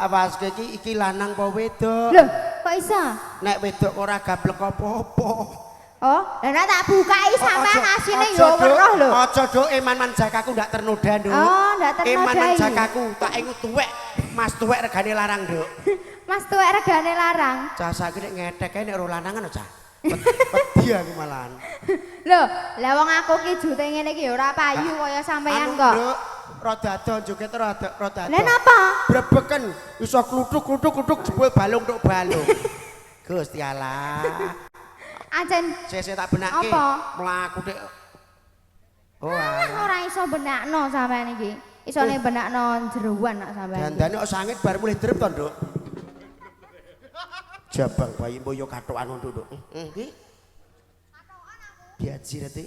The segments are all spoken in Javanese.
awaske iki lanang apa wedok? Lho, kok iso? Nek wedok ora gablek apa-apa. Oh, lah nek tak bukai sampean asine yo weruh lho. Aja Duk, iman jakaku ndak ternoda, Duk. Oh, ndak ternoda. Iman jakaku tak ingu tuwek. Mas tuwek regane larang, Duk. Mas tuwek regane larang. Cah saiki nek ngetek kae nek ora lanangan Cah. Wedi aku malahan. Lho, lah wong aku ki jute ngene iki ora payu kaya sampean kok. Duk, rada ado joget rada ado. Lah napa? Brebeken iso kluthuk-kluthuk jebul balung tok balung. Gusti Allah. Ancen Sese tak benake. Mlaku tek. Oh, ora iso benakno sampean iki. Isone benakno jeroan nak sampean. Dandane kok sangit bar mulih drep to, Nduk. Jabang bayi mboyo kathokan ngono, Nduk. Iki. Kathokan aku. Diaji reti.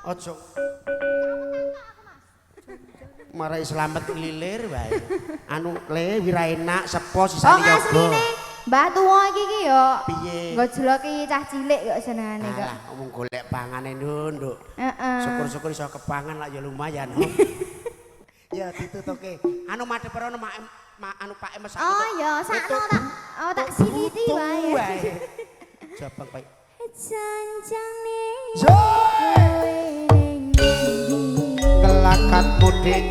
Ojo. Marai selamat lilir wae. Anu le wira enak sepo sisane yoga. Oh, asline Mbah tuwa iki yo. Piye? Nggo jloki cah cilik kok senengane kok. Alah, omong golek pangane Nduk. Heeh. Syukur-syukur iso kepangan lah ya lumayan. Ya ditutuke. Anu madhep rono anu Pak Emes. Oh ya, sakno tak siliti wae. Jabang baik. Janjane. Gelakat mudik.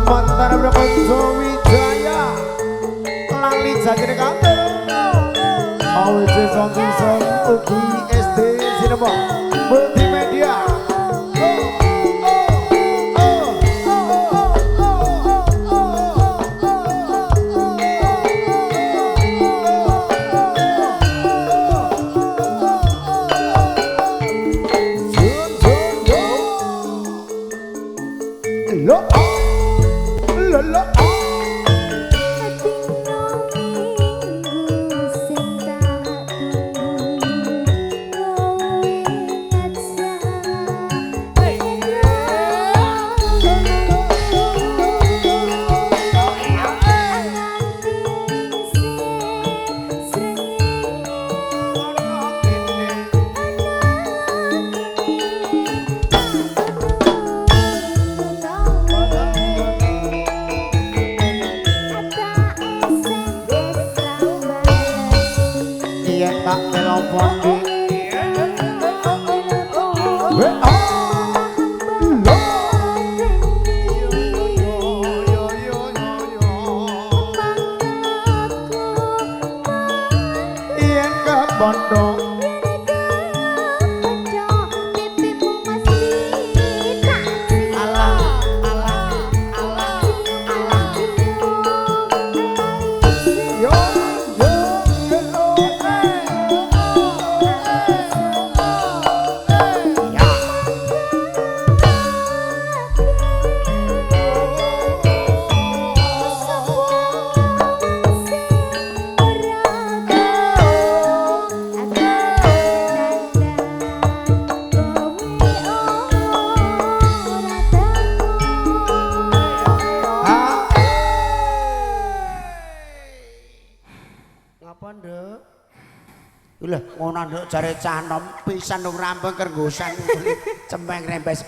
Mantar Prakoso Wijaya lali jagene kantor AWC Sontinson ugi SD Sinema Multimedia. Nduk jare cah nom pisan nang rampung kergosan cempeng rembes.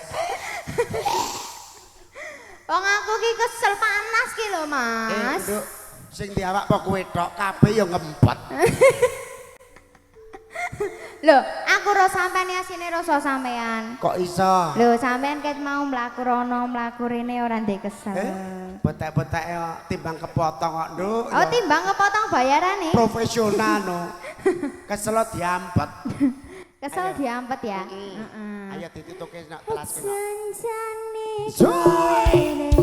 Wong aku ki kesel panas ki lho, Mas. Nduk, sing diawak apa kowe tok kabeh ya ngempet. Lho, aku ro sampean asine rasa sampean. Kok iso? Lho, sampean ket mau mlaku rono, mlaku rene ora ndek kesel. Betek-betek timbang kepotong kok, Nduk. Oh, timbang kepotong bayarane. Profesional no. Kesel diampet. Kesel diampet ya. Heeh. Ayo ditutuke nak telas kena. Janjane